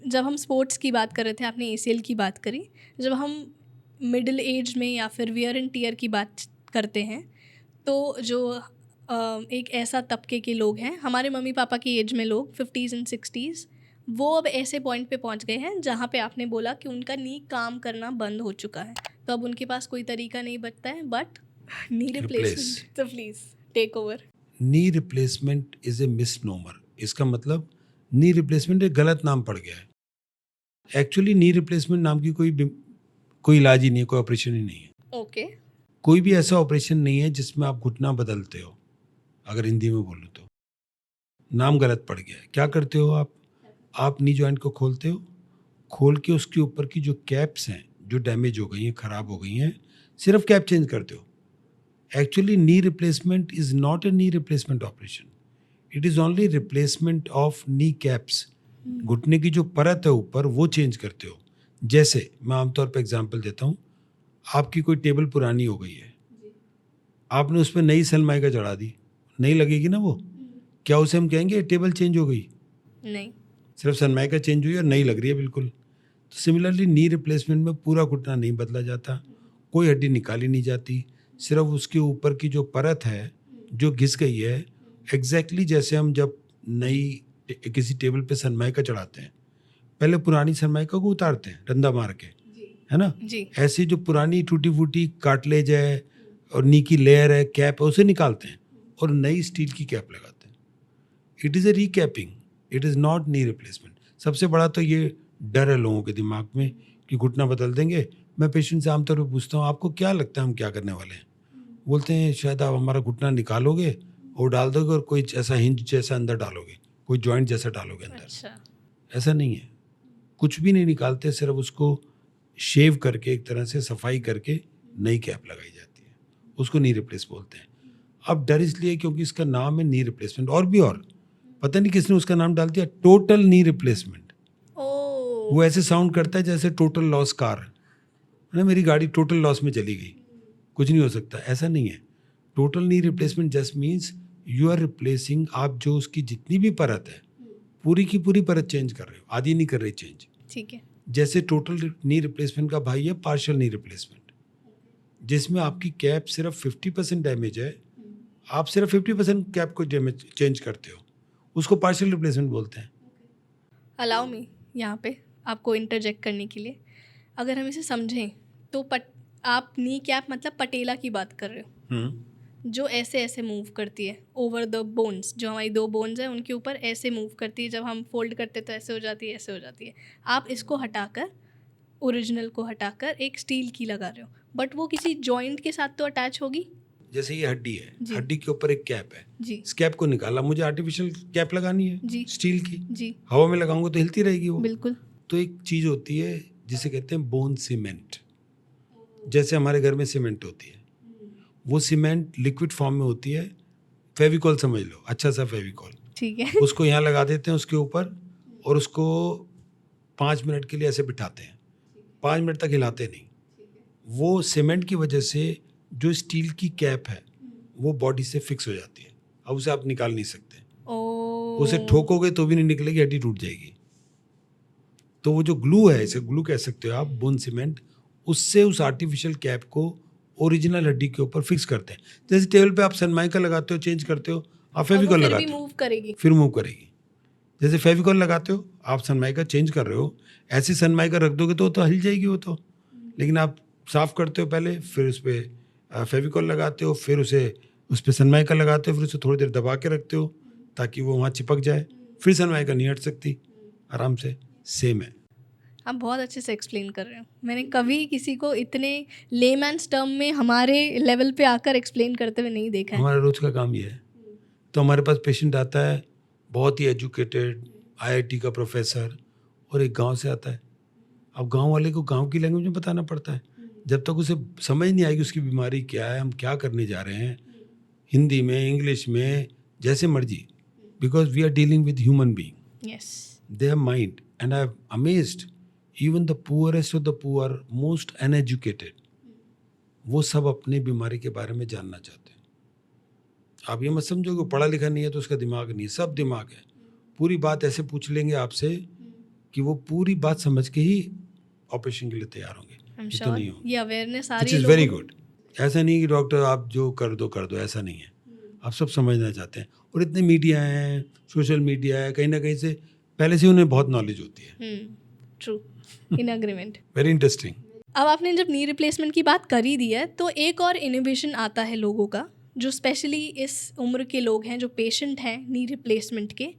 जब हम स्पोर्ट्स की बात कर रहे थे, आपने ACL की बात करी, जब हम मिडिल एज में या फिर वियर एंड टीयर की बात करते हैं, तो जो एक ऐसा तबके के लोग हैं, हमारे मम्मी पापा की एज में लोग 50s एंड 60s, वो अब ऐसे पॉइंट पे पहुंच गए हैं जहाँ पे आपने बोला कि उनका नी काम करना बंद हो चुका है, तो अब उनके पास कोई तरीका नहीं बचता है बट नी रिप्लेसमेंट। तो please take over. Knee replacement is a misnomer. इसका मतलब नी रिप्लेसमेंट एक गलत नाम पड़ गया है। एक्चुअली नी रिप्लेसमेंट नाम की कोई इलाज ही नहीं है, कोई ऑपरेशन ही नहीं है। ओके। कोई भी ऐसा ऑपरेशन नहीं है जिसमें आप घुटना बदलते हो। अगर हिंदी में बोलूँ तो नाम गलत पड़ गया है। क्या करते हो आप नी जॉइंट को खोलते हो, खोल के उसके ऊपर की जो कैप्स हैं जो डैमेज हो गई हैं, ख़राब हो गई हैं, सिर्फ कैप चेंज करते हो। Actually knee replacement is not a knee replacement operation, it is only replacement of knee caps. घुटने की जो परत है ऊपर वो चेंज करते हो। जैसे मैं आमतौर पर एग्जांपल देता हूँ, आपकी कोई टेबल पुरानी हो गई है, आपने उस पर नई सनमाइका चढ़ा दी, नहीं लगेगी ना वो? क्या उसे हम कहेंगे टेबल चेंज हो गई? नहीं। सिर्फ सनमाइका चेंज हुई और नई लग रही है बिल्कुल। तो सिमिलरली नी रिप्लेसमेंट में पूरा घुटना नहीं बदला जाता, कोई हड्डी निकाली नहीं जाती, सिर्फ उसके ऊपर की जो परत है जो घिस गई है, एग्जैक्टली जैसे हम जब नई किसी टेबल पे सनमाइका चढ़ाते हैं, पहले पुरानी सनमाइका को उतारते हैं रंदा मार के, है ना? जी। ऐसे जो पुरानी टूटी फूटी कार्टिलेज है और नी की लेयर है, कैप है, उसे निकालते हैं और नई स्टील की कैप लगाते हैं। It is a recapping, it is not knee replacement. सबसे बड़ा तो ये डर है लोगों के दिमाग में कि घुटना बदल देंगे। मैं पेशेंट से आमतौर पर पूछता हूँ, आपको क्या लगता है हम क्या करने वाले हैं? बोलते हैं शायद आप हमारा घुटना निकालोगे और डाल दोगे और कोई ऐसा हिंज जैसा अंदर डालोगे, कोई जॉइंट जैसा डालोगे अंदर। अच्छा। ऐसा नहीं है, कुछ भी नहीं निकालते, सिर्फ उसको शेव करके एक तरह से सफाई करके नई कैप लगाई जाती है, उसको नी रिप्लेस बोलते हैं। अब डर इसलिए क्योंकि इसका नाम है नी रिप्लेसमेंट, और पता नहीं किसने उसका नाम डाल दिया टोटल नी रिप्लेसमेंट। वो ऐसे साउंड करता है जैसे टोटल लॉस कार है ना, मेरी गाड़ी टोटल लॉस में चली गई, कुछ नहीं हो सकता। ऐसा नहीं है। Total knee replacement just means you are replacing, आप जो उसकी जितनी भी परत है पूरी की पूरी परत चेंज कर रहे हो, आधी नहीं कर रहे चेंज। ठीक है। जैसे टोटल नी रिप्लेसमेंट का भाई है पार्शियल नी रिप्लेसमेंट, जिसमें आपकी कैप सिर्फ 50% डैमेज है, आप सिर्फ 50% कैप को डैमेज चेंज करते हो, उसको पार्शियल रिप्लेसमेंट बोलते हैं। अलाउ मी यहाँ पे आपको इंटरजेक्ट करने के लिए। अगर हम इसे समझें तो आप नी कैप मतलब पटेला की बात कर रहे हो, जो ऐसे ऐसे मूव करती है ओवर द बोन्स, जो हमारी 2 बोन्स हैं उनके ऊपर ऐसे मूव करती है, जब हम फोल्ड करते तो ऐसे हो जाती है, ऐसे हो जाती है। आप इसको हटाकर, ओरिजिनल को हटाकर एक स्टील की लगा रहे हो, बट वो किसी जॉइंट के साथ तो अटैच होगी। जैसे ये हड्डी है, जी। हड्डी के ऊपर एक कैप है जी। इस कैप को निकाला, मुझे आर्टिफिशियल कैप लगानी है जी। स्टील की, जी। हवा में लगाऊंगा तो हिलती रहेगी वो। बिल्कुल। तो एक चीज होती है जिसे कहते हैं बोन सीमेंट। जैसे हमारे घर में सीमेंट होती है, वो सीमेंट लिक्विड फॉर्म में होती है, फेविकॉल समझ लो, अच्छा सा फेविकॉल, ठीक है। उसको यहाँ लगा देते हैं उसके ऊपर और उसको 5 मिनट के लिए ऐसे बिठाते हैं, 5 मिनट तक हिलाते नहीं। वो सीमेंट की वजह से जो स्टील की कैप है वो बॉडी से फिक्स हो जाती है, अब उसे आप निकाल नहीं सकते। उसे ठोकोगे तो भी नहीं निकलेगी, हड्डी टूट जाएगी। तो वो जो ग्लू है, इसे ग्लू कह सकते हो आप, बोन सीमेंट, उससे उस आर्टिफिशियल कैप को ओरिजिनल हड्डी के ऊपर फिक्स करते हैं। जैसे टेबल पे आप सनमाइका लगाते हो, चेंज करते हो, आप फेविकॉल लगाते हो, मूव करेगी, फिर मूव करेगी। जैसे फेविकॉल लगाते हो, आप सनमाइका चेंज कर रहे हो, ऐसे सनमाइका रख दोगे तो हिल जाएगी वो तो। लेकिन आप साफ करते हो पहले, फिर उस पर फेविकॉल लगाते हो, फिर उस पर सनमाइका लगाते हो, फिर उसे थोड़ी देर दबा के रखते हो ताकि वो वहाँ चिपक जाए, फिर सनमाइका नहीं हट सकती, आराम से। सेम है। आप बहुत अच्छे से एक्सप्लेन कर रहे हो। मैंने कभी किसी को इतने लेमैन्स टर्म में हमारे लेवल पे आकर एक्सप्लेन करते हुए नहीं देखा है। हमारा रोज का काम ये है। तो हमारे पास पेशेंट आता है बहुत ही एजुकेटेड, IIT का प्रोफेसर, और एक गांव से आता है। अब गांव वाले को गांव की लैंग्वेज में बताना पड़ता है, जब तक उसे समझ नहीं आएगी उसकी बीमारी क्या है, हम क्या करने जा रहे हैं, हिंदी में, इंग्लिश में, जैसे मर्जी, because we are dealing with human being. Yes. They have mind and I am amazed, even the poorest of the poor, most uneducated, वो सब अपनी बीमारी के बारे में जानना चाहते हैं। आप ये मत समझो कि पढ़ा लिखा नहीं है तो उसका दिमाग नहीं है, सब दिमाग है। पूरी बात ऐसे पूछ लेंगे आपसे कि वो पूरी बात समझ के ही ऑपरेशन के लिए तैयार होंगे। आई एम ये तो श्योर नहीं होंगे, ये अवेयरनेस आ विच रही है इज़ वेरी लोगों गुड। ऐसा नहीं कि डॉक्टर आप जो कर दो, ऐसा नहीं है। आप सब समझना चाहते हैं, और इतने मीडिया हैं, सोशल मीडिया है, कहीं ना कहीं से पहले से उन्हें बहुत नॉलेज होती है। True, in agreement. Very interesting. अब आपने जब नी रिप्लेसमेंट की बात कर ही दी है तो एक और इनोवेशन आता है लोगों का, जो स्पेशली इस उम्र के लोग हैं जो पेशेंट हैं नी रिप्लेसमेंट के।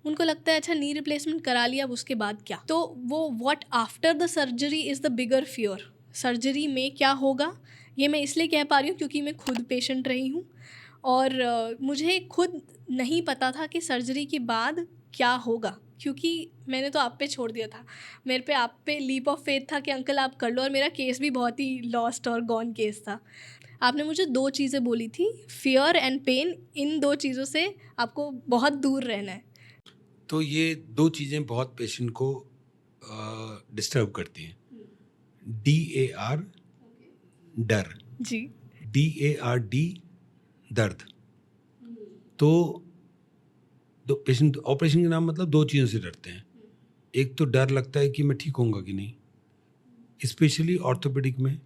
उनको लगता है अच्छा नी रिप्लेसमेंट करा लिया, अब उसके बाद क्या? तो वो what after the surgery is the bigger fear. Surgery में क्या होगा, ये मैं इसलिए कह पा रही हूँ क्योंकि मैं खुद पेशेंट रही हूँ, और मुझे खुद नहीं पता था कि सर्जरी के बाद क्या होगा, क्योंकि मैंने तो आप पे छोड़ दिया था। मेरे पे आप पे लीप ऑफ फेथ था कि अंकल आप कर लो, और मेरा केस भी बहुत ही लॉस्ट और गॉन केस था। आपने मुझे 2 चीज़ें बोली थी, फ़ियर एंड पेन। इन 2 चीज़ों से आपको बहुत दूर रहना है। तो ये 2 चीज़ें बहुत पेशेंट को डिस्टर्ब करती हैं। DAR डर, जी। DARD दर्द। तो पेशेंट ऑपरेशन के नाम मतलब 2 चीज़ों से डरते हैं। एक तो डर लगता है कि मैं ठीक होऊंगा कि नहीं, स्पेशली ऑर्थोपेडिक में,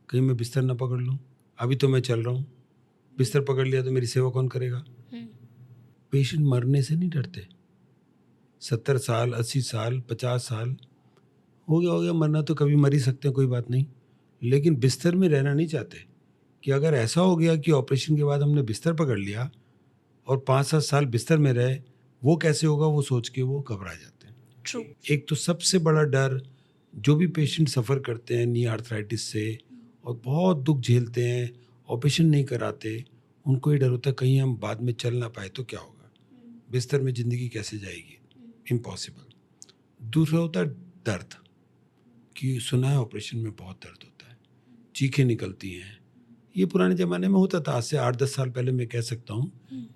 कहीं मैं बिस्तर ना पकड़ लूँ। अभी तो मैं चल रहा हूँ, बिस्तर पकड़ लिया तो मेरी सेवा कौन करेगा। पेशेंट मरने से नहीं डरते। 70 साल, 80 साल, 50 साल हो गया, मरना तो कभी मर ही सकते हैं, कोई बात नहीं। लेकिन बिस्तर में रहना नहीं चाहते कि अगर ऐसा हो गया कि ऑपरेशन के बाद हमने बिस्तर पकड़ लिया और 5-7 साल बिस्तर में रहे, वो कैसे होगा, वो सोच के वो घबरा जाते हैं। ट्रू। एक तो सबसे बड़ा डर जो भी पेशेंट सफ़र करते हैं नी आर्थराइटिस से और बहुत दुख झेलते हैं, ऑपरेशन नहीं कराते, उनको ये डर होता है कहीं हम बाद में चल ना पाए तो क्या होगा, बिस्तर में ज़िंदगी कैसे जाएगी, इम्पॉसिबल। दूसरा होता है दर्द, कि सुना है ऑपरेशन में बहुत दर्द होता है, चीखें निकलती हैं। ये पुराने ज़माने में होता था, आज से 8-10 साल पहले मैं कह सकता हूँ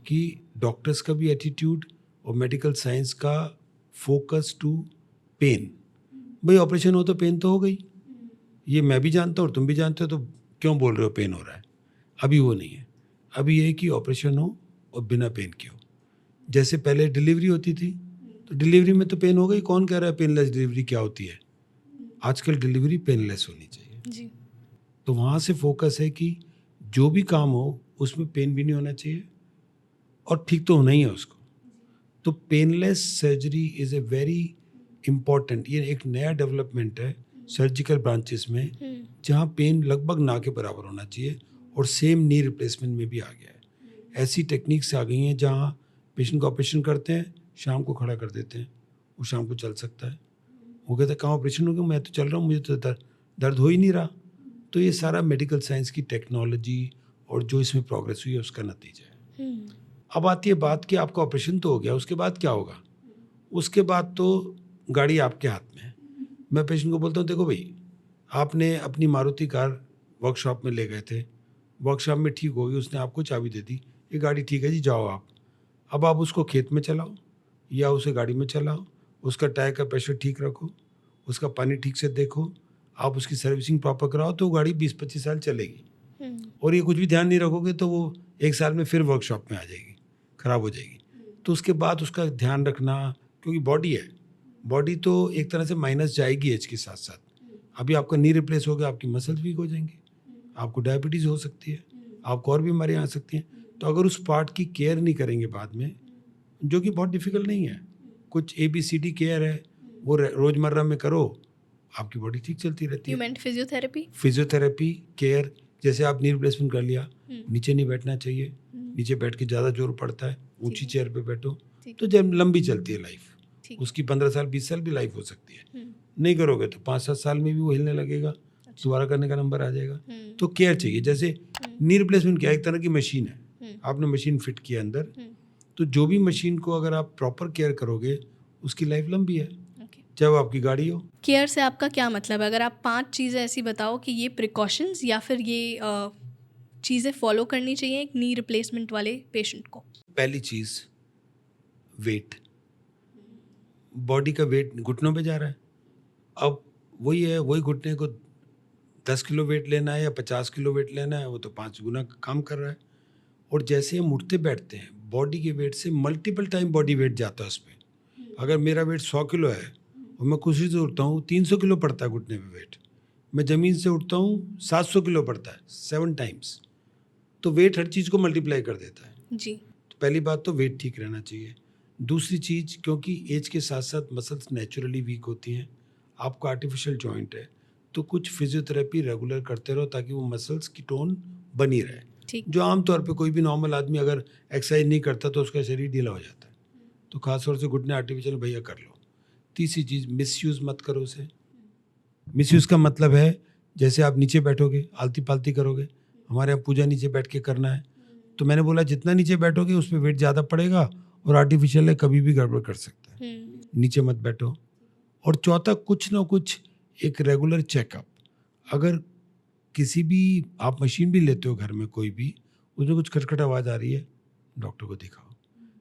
कि डॉक्टर्स का भी एटीट्यूड और मेडिकल साइंस का फोकस टू पेन। भाई ऑपरेशन हो तो पेन तो हो गई, ये मैं भी जानता हूँ और तुम भी जानते हो, तो क्यों बोल रहे हो पेन हो रहा है। अभी वो नहीं है, अभी ये है कि ऑपरेशन हो और बिना पेन के हो। जैसे पहले डिलीवरी होती थी तो डिलीवरी में तो पेन हो गई, कौन कह रहा है पेनलेस डिलीवरी क्या होती है। आजकल डिलीवरी पेनलेस होनी चाहिए जी। तो वहाँ से फोकस है कि जो भी काम हो उसमें पेन भी नहीं होना चाहिए और ठीक तो होना ही है उसको। तो painless surgery is a very important, ये एक नया डेवलपमेंट है सर्जिकल ब्रांचेस में, जहाँ पेन लगभग ना के बराबर होना चाहिए, और सेम नी रिप्लेसमेंट में भी आ गया है। ऐसी टेक्निक्स आ गई हैं जहाँ पेशेंट को ऑपरेशन करते हैं, शाम को खड़ा कर देते हैं, वो शाम को चल सकता है। वो कहता है कहाँ ऑपरेशन हो गया, मैं तो चल रहा हूँ, मुझे तो दर्द हो ही नहीं रहा। तो ये सारा मेडिकल साइंस की टेक्नोलॉजी और जो इसमें प्रोग्रेस हुई है उसका नतीजा है। अब आती है बात कि आपका ऑपरेशन तो हो गया, उसके बाद क्या होगा। उसके बाद तो गाड़ी आपके हाथ में है। मैं पेशेंट को बोलता हूँ देखो भाई, आपने अपनी मारुति कार वर्कशॉप में ले गए थे, वर्कशॉप में ठीक होगी, उसने आपको चाबी दे दी, ये गाड़ी ठीक है जी जाओ आप। अब आप उसको खेत में चलाओ या उसे गाड़ी में चलाओ, उसका टायर का प्रेशर ठीक रखो, उसका पानी ठीक से देखो, आप उसकी सर्विसिंग प्रॉपर कराओ, तो वो गाड़ी 20-25 साल चलेगी। और ये कुछ भी ध्यान नहीं रखोगे तो वो 1 साल में फिर वर्कशॉप में आ जाएगी, ख़राब हो जाएगी। तो उसके बाद उसका ध्यान रखना, क्योंकि बॉडी है, बॉडी तो एक तरह से माइनस जाएगी एज के साथ साथ। अभी आपका नी रिप्लेस हो गया, आपकी मसल्स वीक हो जाएंगी, आपको डायबिटीज़ हो सकती है, आपको और बीमारियाँ आ सकती हैं। तो अगर उस पार्ट की केयर नहीं करेंगे बाद में, जो कि बहुत डिफ़िकल्ट नहीं है, कुछ ABCD केयर है, वो रोज़मर्रा में करो, आपकी बॉडी ठीक चलती रहती है। You meant physiotherapy? Physiotherapy care, जैसे आप नी रिप्लेसमेंट कर लिया, नीचे नहीं बैठना चाहिए, नीचे बैठ के ज़्यादा जोर पड़ता है, ऊंची चेयर पे बैठो, तो जब लंबी चलती है लाइफ, उसकी 15 साल 20 साल भी लाइफ हो सकती है। नहीं करोगे तो 5-7 साल में भी वो हिलने लगेगा, दोबारा करने का नंबर आ जाएगा। तो केयर चाहिए। जैसे नी रिप्लेसमेंट क्या, एक तरह की मशीन है, आपने मशीन फिट किया अंदर, तो जो भी मशीन को अगर आप प्रॉपर केयर करोगे उसकी लाइफ लंबी है, जब आपकी गाड़ी हो। केयर से आपका क्या मतलब है? अगर आप 5 चीज़ें ऐसी बताओ कि ये प्रिकॉशंस या फिर ये चीज़ें फॉलो करनी चाहिए एक नी रिप्लेसमेंट वाले पेशेंट को। पहली चीज़ वेट, बॉडी का वेट घुटनों पे जा रहा है। अब वही है, वही घुटने को 10 किलो वेट लेना है या 50 किलो वेट लेना है, वो तो 5 गुना काम कर रहा है। और जैसे हम उठते बैठते हैं, बॉडी के वेट से मल्टीपल टाइम बॉडी वेट जाता है उस पर। अगर मेरा वेट 100 किलो है और मैं कुर्सी से उठता हूँ 300 किलो पड़ता है घुटने पे वेट, मैं ज़मीन से उठता हूँ 700 किलो पड़ता है, 7 टाइम्स। तो वेट हर चीज़ को मल्टीप्लाई कर देता है जी। तो पहली बात तो वेट ठीक रहना चाहिए। दूसरी चीज़, क्योंकि एज के साथ साथ मसल्स नेचुरली वीक होती हैं, आपका आर्टिफिशियल जॉइंट है, तो कुछ फिजियोथेरेपी रेगुलर करते रहो ताकि वो मसल्स की टोन बनी रहे। ठीक। जो आमतौर पे कोई भी नॉर्मल आदमी अगर एक्सरसाइज नहीं करता तो उसका शरीर ढीला हो जाता है, तो खासतौर से घुटने आर्टिफिशियल भैया कर लो। तीसरी चीज़, मिसयूज़ मत करो उसे। मिसयूज़ का मतलब है जैसे आप नीचे बैठोगे आलती पालती करोगे, हमारे यहाँ पूजा नीचे बैठ के करना है, तो मैंने बोला जितना नीचे बैठोगे उस पर वेट ज़्यादा पड़ेगा और आर्टिफिशियल है, कभी भी गड़बड़ कर सकता है, नीचे मत बैठो। और चौथा, कुछ ना कुछ एक रेगुलर चेकअप। अगर किसी भी आप मशीन भी लेते हो घर में कोई भी, उसमें कुछ खटखट आवाज़ आ रही है, डॉक्टर को दिखाओ,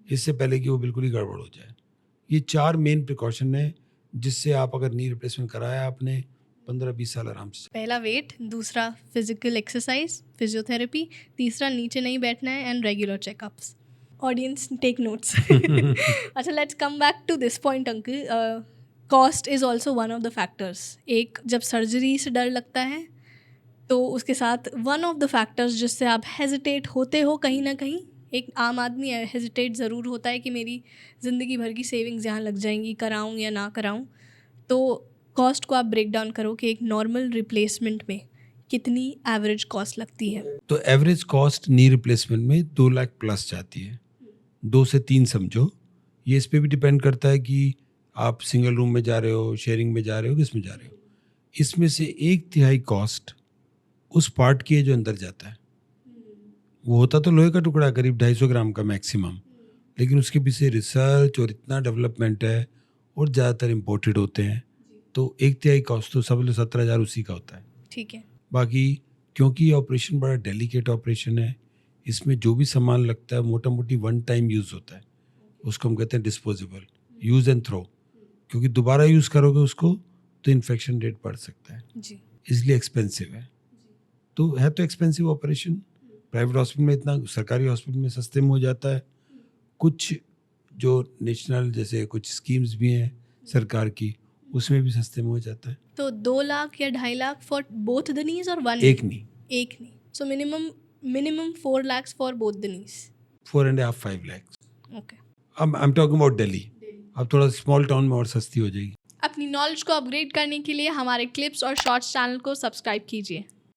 इससे पहले कि वो बिल्कुल ही गड़बड़ हो जाए। ये 4 मेन प्रिकॉशन है जिससे आप अगर नी रिप्लेसमेंट कराया आपने 15-20 साल आराम से। पहला वेट, दूसरा फिजिकल एक्सरसाइज, फिजियोथेरेपी, तीसरा नीचे नहीं बैठना है and regular checkups. Audience take notes. अच्छा, let's come back to this point uncle. Cost is also one of the factors. एक, जब सर्जरी से डर लगता है तो उसके साथ वन ऑफ द फैक्टर्स जिससे आप हेजिटेट होते हो कहीं ना कहीं, एक आम आदमी हेजिटेट ज़रूर होता है कि मेरी ज़िंदगी भर की सेविंग्स यहाँ लग जाएंगी, कराऊँ या ना कराऊँ। तो कॉस्ट को आप ब्रेक डाउन करो कि एक नॉर्मल रिप्लेसमेंट में कितनी एवरेज कॉस्ट लगती है। तो एवरेज कॉस्ट नी रिप्लेसमेंट में 2 लाख प्लस जाती है, 2 से 3 समझो। ये इस पे भी डिपेंड करता है कि आप सिंगल रूम में जा रहे हो, शेयरिंग में जा रहे हो, किस में जा रहे हो। इसमें से 1/3 कॉस्ट उस पार्ट की है जो अंदर जाता है। वो होता तो लोहे का टुकड़ा करीब 250 ग्राम का मैक्सिमम, लेकिन उसके पीछे रिसर्च और इतना डेवलपमेंट है और ज़्यादातर इम्पोर्टेड होते हैं, तो 1/3 कॉस्ट तो सब 17,000 उसी का होता है। ठीक है। बाकी क्योंकि ये ऑपरेशन बड़ा डेलिकेट ऑपरेशन है, इसमें जो भी सामान लगता है मोटा मोटी 1 टाइम यूज़ होता है, उसको हम कहते हैं डिस्पोजेबल, यूज़ एंड थ्रो, क्योंकि दोबारा यूज़ करोगे उसको तो इन्फेक्शन रेट बढ़ सकता है, जी। इसलिए एक्सपेंसिव है। तो है तो एक्सपेंसिव ऑपरेशन। प्राइवेट हॉस्पिटल में इतना, सरकारी हॉस्पिटल में सस्ते में हो जाता है। कुछ जो नेशनल जैसे कुछ स्कीम्स भी हैं सरकार की, उसमें भी सस्ते में हो जाता है। तो 2 लाख या 2.5 lakh for both the knees or one? एक नहीं, एक नहीं। So minimum 4 lakhs for both the knees. 4.5-5 lakh. Okay. अब I am talking about Delhi. अब थोड़ा स्मॉल टाउन में और सस्ती हो जाएगी। अपनी नॉलेज को अपग्रेड करने के लिए हमारे क्लिप्स और शॉर्ट्स चैनल को सब्सक्राइब कीजिए।